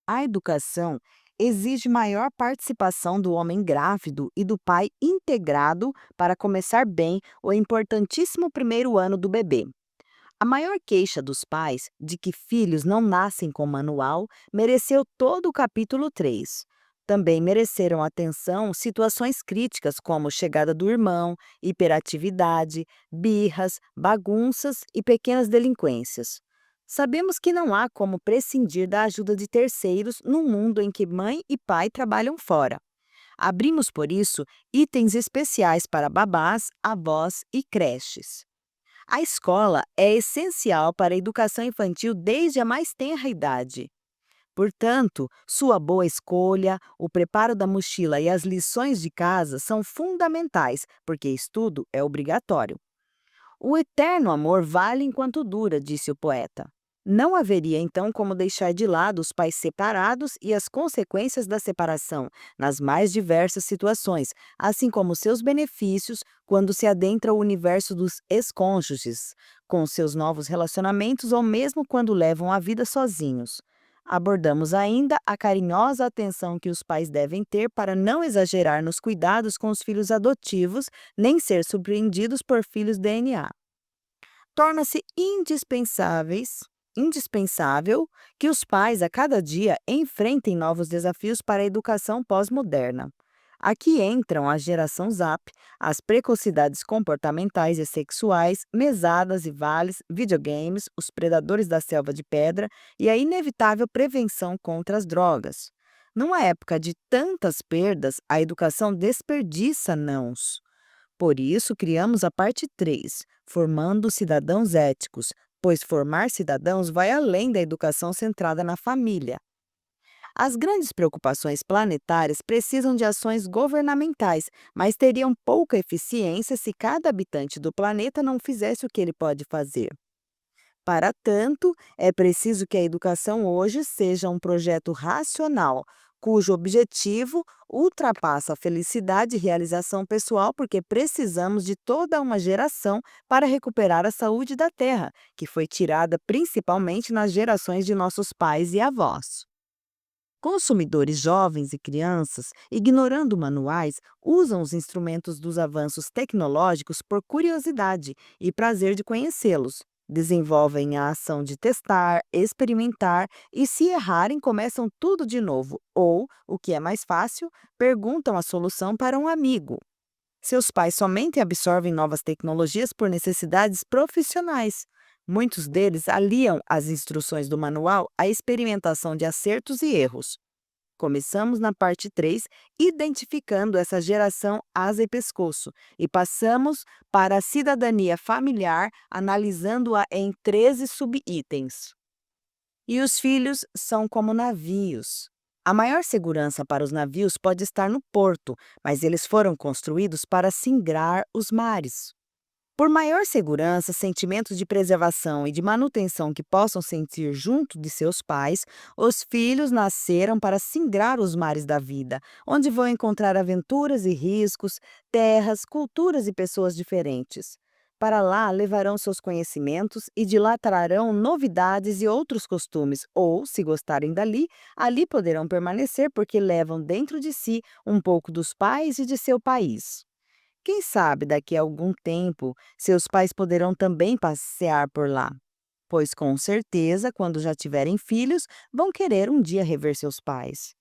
A educação exige maior participação do homem grávido e do pai integrado para começar bem o importantíssimo primeiro ano do bebê. A maior queixa dos pais de que filhos não nascem com manual mereceu todo o capítulo 3. Também mereceram atenção situações críticas como chegada do irmão, hiperatividade, birras, bagunças e pequenas delinquências. Sabemos que não há como prescindir da ajuda de terceiros num mundo em que mãe e pai trabalham fora. Abrimos, por isso, itens especiais para babás, avós e creches. A escola é essencial para a educação infantil desde a mais tenra idade. Portanto, sua boa escolha, o preparo da mochila e as lições de casa são fundamentais, porque estudo é obrigatório. O eterno amor vale enquanto dura, disse o poeta. Não haveria então como deixar de lado os pais separados e as consequências da separação, nas mais diversas situações, assim como seus benefícios quando se adentra o universo dos ex-cônjuges, com seus novos relacionamentos ou mesmo quando levam a vida sozinhos. Abordamos ainda a carinhosa atenção que os pais devem ter para não exagerar nos cuidados com os filhos adotivos, nem ser surpreendidos por filhos DNA. Torna-se indispensável que os pais a cada dia enfrentem novos desafios para a educação pós-moderna. Aqui entram a geração Zap, as precocidades comportamentais e sexuais, mesadas e vales, videogames, os predadores da selva de pedra e a inevitável prevenção contra as drogas. Numa época de tantas perdas, a educação desperdiça nãos. Por isso, criamos a parte 3, formando cidadãos éticos, pois formar cidadãos vai além da educação centrada na família. As grandes preocupações planetárias precisam de ações governamentais, mas teriam pouca eficiência se cada habitante do planeta não fizesse o que ele pode fazer. Para tanto, é preciso que a educação hoje seja um projeto racional, cujo objetivo ultrapassa a felicidade e realização pessoal, porque precisamos de toda uma geração para recuperar a saúde da Terra, que foi tirada principalmente nas gerações de nossos pais e avós. Consumidores jovens e crianças, ignorando manuais, usam os instrumentos dos avanços tecnológicos por curiosidade e prazer de conhecê-los. Desenvolvem a ação de testar, experimentar e, se errarem, começam tudo de novo. Ou, o que é mais fácil, perguntam a solução para um amigo. Seus pais somente absorvem novas tecnologias por necessidades profissionais. Muitos deles aliam as instruções do manual à experimentação de acertos e erros. Começamos na parte 3, identificando essa geração asa e pescoço, e passamos para a cidadania familiar, analisando-a em 13 subitens. E os filhos são como navios. A maior segurança para os navios pode estar no porto, mas eles foram construídos para singrar os mares. Por maior segurança, sentimentos de preservação e de manutenção que possam sentir junto de seus pais, os filhos nasceram para singrar os mares da vida, onde vão encontrar aventuras e riscos, terras, culturas e pessoas diferentes. Para lá levarão seus conhecimentos e de lá trarão novidades e outros costumes, ou, se gostarem dali, ali poderão permanecer porque levam dentro de si um pouco dos pais e de seu país. Quem sabe daqui a algum tempo seus pais poderão também passear por lá, pois com certeza, quando já tiverem filhos, vão querer um dia rever seus pais.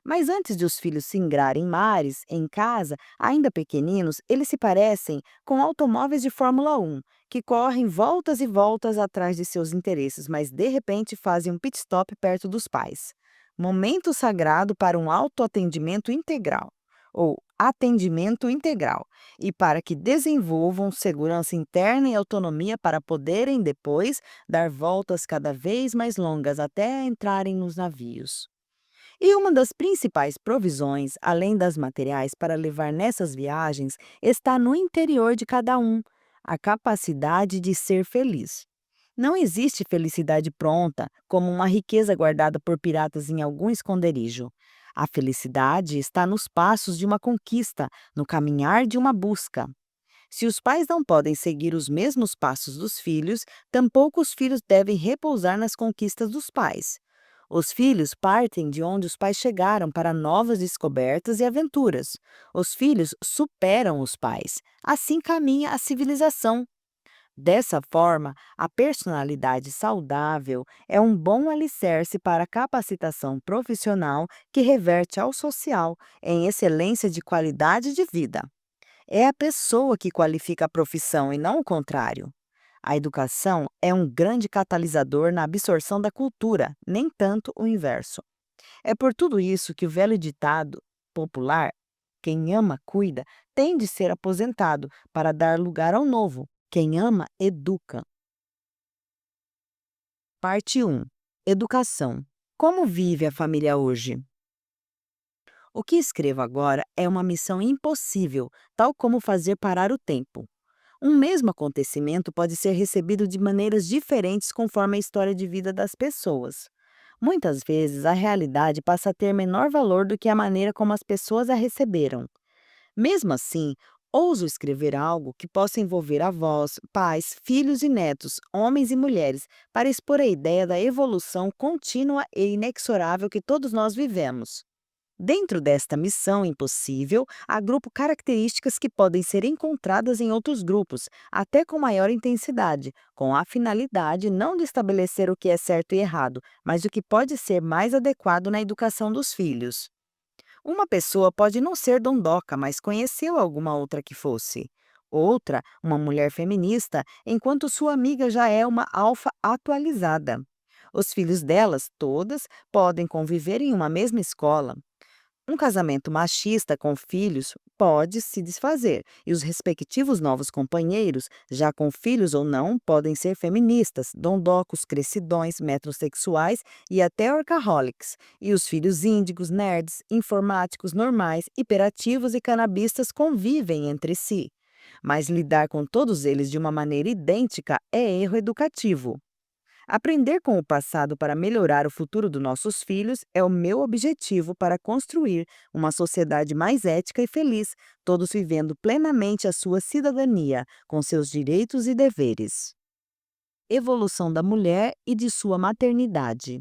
Mas antes de os filhos se ingrarem mares, em casa, ainda pequeninos, eles se parecem com automóveis de Fórmula 1, que correm voltas e voltas atrás de seus interesses, mas de repente fazem um pit stop perto dos pais. Momento sagrado para um autoatendimento integral, ou atendimento integral, e para que desenvolvam segurança interna e autonomia para poderem depois dar voltas cada vez mais longas até entrarem nos navios. E uma das principais provisões, além das materiais para levar nessas viagens, está no interior de cada um, a capacidade de ser feliz. Não existe felicidade pronta, como uma riqueza guardada por piratas em algum esconderijo. A felicidade está nos passos de uma conquista, no caminhar de uma busca. Se os pais não podem seguir os mesmos passos dos filhos, tampouco os filhos devem repousar nas conquistas dos pais. Os filhos partem de onde os pais chegaram para novas descobertas e aventuras. Os filhos superam os pais. Assim caminha a civilização. Dessa forma, a personalidade saudável é um bom alicerce para a capacitação profissional que reverte ao social em excelência de qualidade de vida. É a pessoa que qualifica a profissão e não o contrário. A educação é um grande catalisador na absorção da cultura, nem tanto o inverso. É por tudo isso que o velho ditado popular, quem ama, cuida, tem de ser aposentado para dar lugar ao novo. Quem ama, educa. Parte 1. Educação. Como vive a família hoje? O que escrevo agora é uma missão impossível, tal como fazer parar o tempo. Um mesmo acontecimento pode ser recebido de maneiras diferentes conforme a história de vida das pessoas. Muitas vezes, a realidade passa a ter menor valor do que a maneira como as pessoas a receberam. Mesmo assim, ouso escrever algo que possa envolver avós, pais, filhos e netos, homens e mulheres, para expor a ideia da evolução contínua e inexorável que todos nós vivemos. Dentro desta missão impossível, há grupo características que podem ser encontradas em outros grupos, até com maior intensidade, com a finalidade não de estabelecer o que é certo e errado, mas o que pode ser mais adequado na educação dos filhos. Uma pessoa pode não ser dondoca, mas conheceu alguma outra que fosse. Outra, uma mulher feminista, enquanto sua amiga já é uma alfa atualizada. Os filhos delas, todas, podem conviver em uma mesma escola. Um casamento machista com filhos pode se desfazer, e os respectivos novos companheiros, já com filhos ou não, podem ser feministas, dondocos, crescidões, metrosexuais e até workaholics. E os filhos índigos, nerds, informáticos normais, hiperativos e canabistas convivem entre si. Mas lidar com todos eles de uma maneira idêntica é erro educativo. Aprender com o passado para melhorar o futuro dos nossos filhos é o meu objetivo para construir uma sociedade mais ética e feliz, todos vivendo plenamente a sua cidadania, com seus direitos e deveres. Evolução da mulher e de sua maternidade.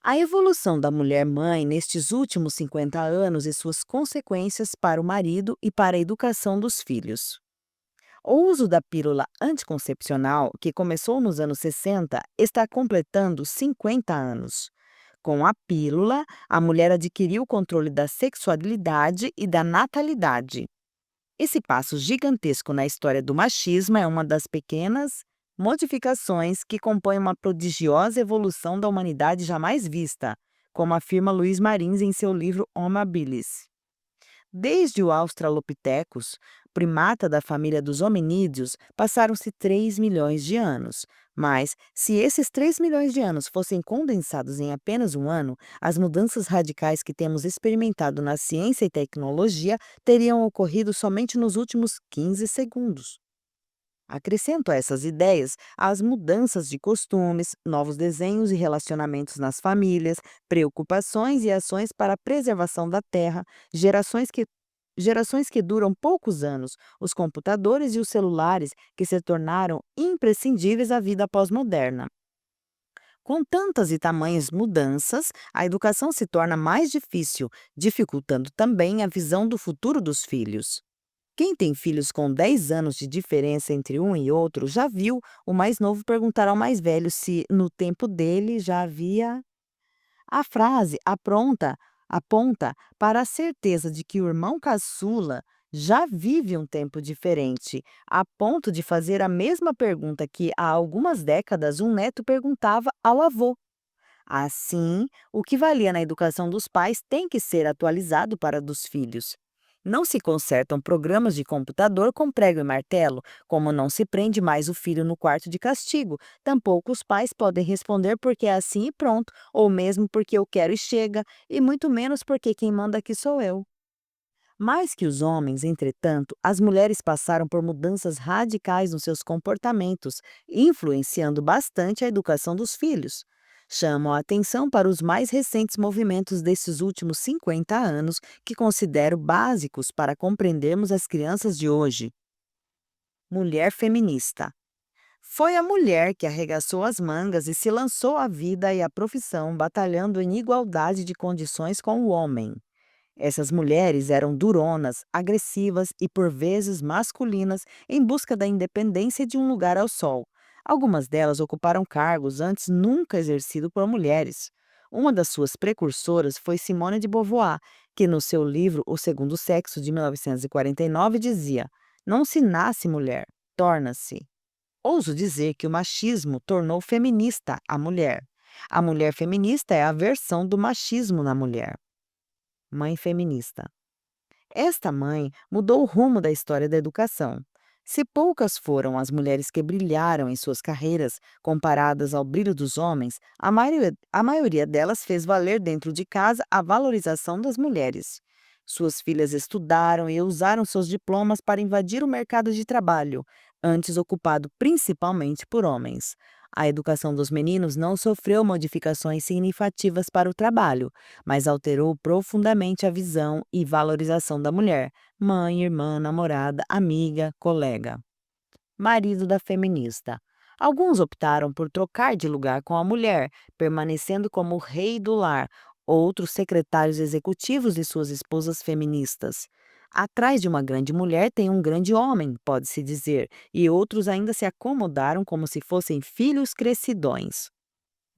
A evolução da mulher-mãe nestes últimos 50 anos e suas consequências para o marido e para a educação dos filhos. O uso da pílula anticoncepcional, que começou nos anos 60, está completando 50 anos. Com a pílula, a mulher adquiriu o controle da sexualidade e da natalidade. Esse passo gigantesco na história do machismo é uma das pequenas modificações que compõem uma prodigiosa evolução da humanidade jamais vista, como afirma Luiz Marins em seu livro Homo habilis. Desde o Australopithecus, primata da família dos hominídeos, passaram-se 3 milhões de anos. Mas, se esses 3 milhões de anos fossem condensados em apenas um ano, as mudanças radicais que temos experimentado na ciência e tecnologia teriam ocorrido somente nos últimos 15 segundos. Acrescento a essas ideias as mudanças de costumes, novos desenhos e relacionamentos nas famílias, preocupações e ações para a preservação da terra, gerações que, gerações que duram poucos anos, os computadores e os celulares que se tornaram imprescindíveis à vida pós-moderna. Com tantas e tamanhas mudanças, a educação se torna mais difícil, dificultando também a visão do futuro dos filhos. Quem tem filhos com 10 anos de diferença entre um e outro já viu o mais novo perguntar ao mais velho se no tempo dele já havia. A frase aponta para a certeza de que o irmão caçula já vive um tempo diferente, a ponto de fazer a mesma pergunta que há algumas décadas um neto perguntava ao avô. Assim, o que valia na educação dos pais tem que ser atualizado para a dos filhos. Não se consertam programas de computador com prego e martelo, como não se prende mais o filho no quarto de castigo. Tampouco os pais podem responder porque é assim e pronto, ou mesmo porque eu quero e chega, e muito menos porque quem manda aqui sou eu. Mais que os homens, entretanto, as mulheres passaram por mudanças radicais nos seus comportamentos, influenciando bastante a educação dos filhos. Chamo a atenção para os mais recentes movimentos desses últimos 50 anos que considero básicos para compreendermos as crianças de hoje. Mulher feminista. Foi a mulher que arregaçou as mangas e se lançou à vida e à profissão, batalhando em igualdade de condições com o homem. Essas mulheres eram duronas, agressivas e por vezes masculinas em busca da independência e de um lugar ao sol. Algumas delas ocuparam cargos antes nunca exercidos por mulheres. Uma das suas precursoras foi Simone de Beauvoir, que no seu livro O Segundo Sexo, de 1949, dizia: Não se nasce mulher, torna-se. Ouso dizer que o machismo tornou feminista a mulher. A mulher feminista é a versão do machismo na mulher. Mãe feminista. Esta mãe mudou o rumo da história da educação. Se poucas foram as mulheres que brilharam em suas carreiras comparadas ao brilho dos homens, a maioria delas fez valer dentro de casa a valorização das mulheres. Suas filhas estudaram e usaram seus diplomas para invadir o mercado de trabalho, antes ocupado principalmente por homens. A educação dos meninos não sofreu modificações significativas para o trabalho, mas alterou profundamente a visão e valorização da mulher, mãe, irmã, namorada, amiga, colega. Marido da feminista. Alguns optaram por trocar de lugar com a mulher, permanecendo como o rei do lar, outros secretários executivos de suas esposas feministas. Atrás de uma grande mulher tem um grande homem, pode-se dizer, e outros ainda se acomodaram como se fossem filhos crescidões.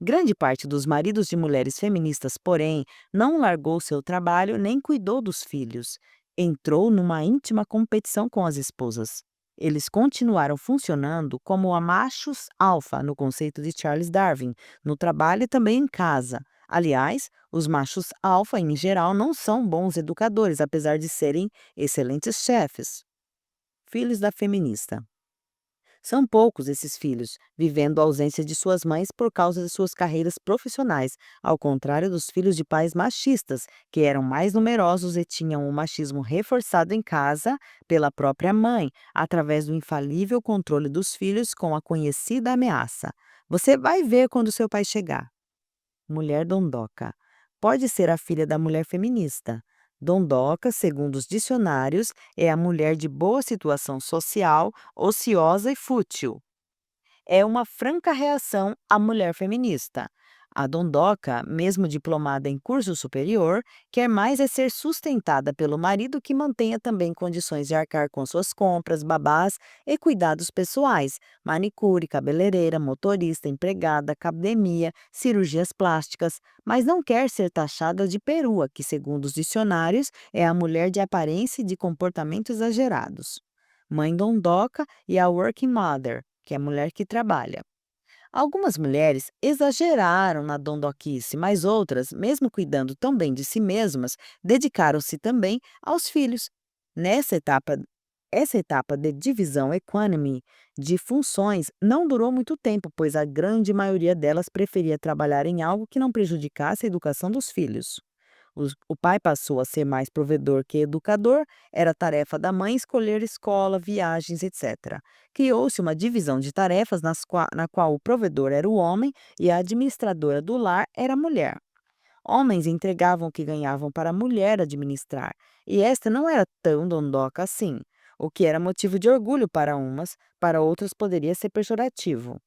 Grande parte dos maridos de mulheres feministas, porém, não largou seu trabalho nem cuidou dos filhos. Entrou numa íntima competição com as esposas. Eles continuaram funcionando como a machos alfa no conceito de Charles Darwin, no trabalho e também em casa. Aliás, os machos alfa, em geral, não são bons educadores, apesar de serem excelentes chefes. Filhos da feminista. São poucos esses filhos, vivendo a ausência de suas mães por causa de suas carreiras profissionais, ao contrário dos filhos de pais machistas, que eram mais numerosos e tinham o machismo reforçado em casa pela própria mãe, através do infalível controle dos filhos com a conhecida ameaça: Você vai ver quando seu pai chegar. Mulher dondoca. Pode ser a filha da mulher feminista. Dondoca, segundo os dicionários, é a mulher de boa situação social, ociosa e fútil. É uma franca reação à mulher feminista. A dondoca, mesmo diplomada em curso superior, quer mais é ser sustentada pelo marido que mantenha também condições de arcar com suas compras, babás e cuidados pessoais, manicure, cabeleireira, motorista, empregada, academia, cirurgias plásticas, mas não quer ser taxada de perua, que, segundo os dicionários, é a mulher de aparência e de comportamento exagerados. Mãe dondoca e a working mother, que é a mulher que trabalha. Algumas mulheres exageraram na dondoquice, mas outras, mesmo cuidando tão bem de si mesmas, dedicaram-se também aos filhos. Nessa etapa, essa etapa de divisão equânime de funções não durou muito tempo, pois a grande maioria delas preferia trabalhar em algo que não prejudicasse a educação dos filhos. O pai passou a ser mais provedor que educador, era tarefa da mãe escolher escola, viagens, etc. Criou-se uma divisão de tarefas na qual o provedor era o homem e a administradora do lar era a mulher. Homens entregavam o que ganhavam para a mulher administrar, e esta não era tão dondoca assim, o que era motivo de orgulho para umas, para outras poderia ser pejorativo.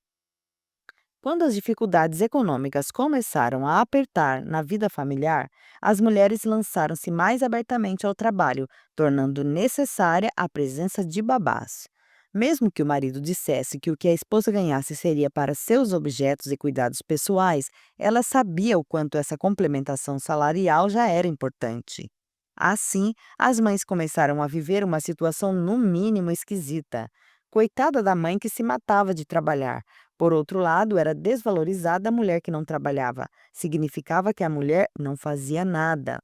Quando as dificuldades econômicas começaram a apertar na vida familiar, as mulheres lançaram-se mais abertamente ao trabalho, tornando necessária a presença de babás. Mesmo que o marido dissesse que o que a esposa ganhasse seria para seus objetos e cuidados pessoais, ela sabia o quanto essa complementação salarial já era importante. Assim, as mães começaram a viver uma situação no mínimo esquisita. Coitada da mãe que se matava de trabalhar. Por outro lado, era desvalorizada a mulher que não trabalhava. Significava que a mulher não fazia nada.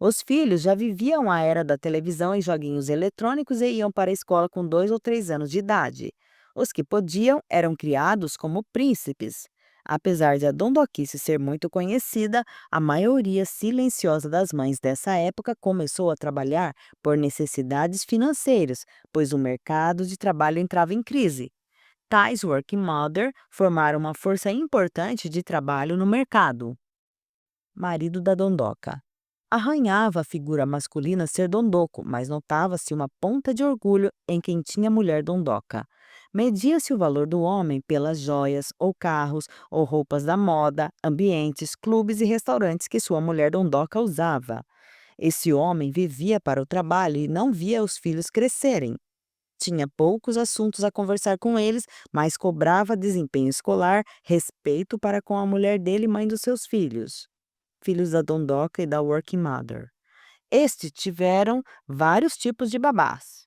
Os filhos já viviam a era da televisão e joguinhos eletrônicos e iam para a escola com 2 ou 3 anos de idade. Os que podiam eram criados como príncipes. Apesar de a dondoquice ser muito conhecida, a maioria silenciosa das mães dessa época começou a trabalhar por necessidades financeiras, pois o mercado de trabalho entrava em crise. Tais working mother formaram uma força importante de trabalho no mercado. Marido da dondoca. Arranhava a figura masculina ser dondoco, mas notava-se uma ponta de orgulho em quem tinha mulher dondoca. Media-se o valor do homem pelas joias ou carros ou roupas da moda, ambientes, clubes e restaurantes que sua mulher dondoca usava. Esse homem vivia para o trabalho e não via os filhos crescerem. Tinha poucos assuntos a conversar com eles, mas cobrava desempenho escolar, respeito para com a mulher dele e mãe dos seus filhos, filhos da dondoca e da working mother. Estes tiveram vários tipos de babás: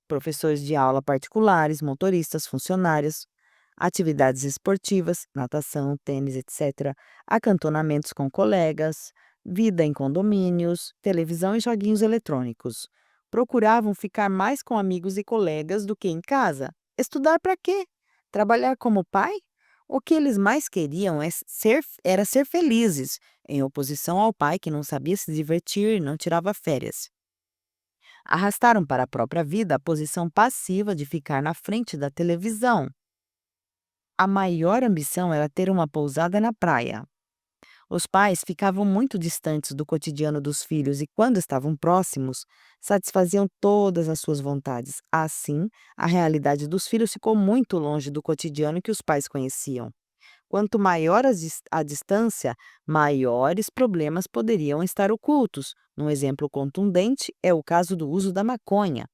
professores de aula particulares, motoristas, funcionários, atividades esportivas, natação, tênis, etc., acantonamentos com colegas, vida em condomínios, televisão e joguinhos eletrônicos. Procuravam ficar mais com amigos e colegas do que em casa. Estudar para quê? Trabalhar como pai? O que eles mais queriam era ser felizes, em oposição ao pai que não sabia se divertir e não tirava férias. Arrastaram para a própria vida a posição passiva de ficar na frente da televisão. A maior ambição era ter uma pousada na praia. Os pais ficavam muito distantes do cotidiano dos filhos e, quando estavam próximos, satisfaziam todas as suas vontades. Assim, a realidade dos filhos ficou muito longe do cotidiano que os pais conheciam. Quanto maior a distância, maiores problemas poderiam estar ocultos. Um exemplo contundente é o caso do uso da maconha.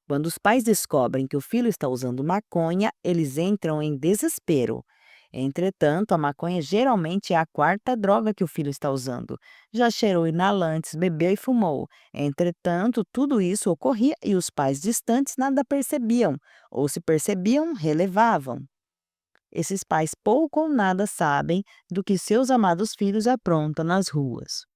Quando os pais descobrem que o filho está usando maconha, eles entram em desespero. Entretanto, a maconha geralmente é a quarta droga que o filho está usando. Já cheirou inalantes, bebeu e fumou. Entretanto, tudo isso ocorria e os pais distantes nada percebiam, ou se percebiam, relevavam. Esses pais pouco ou nada sabem do que seus amados filhos aprontam nas ruas.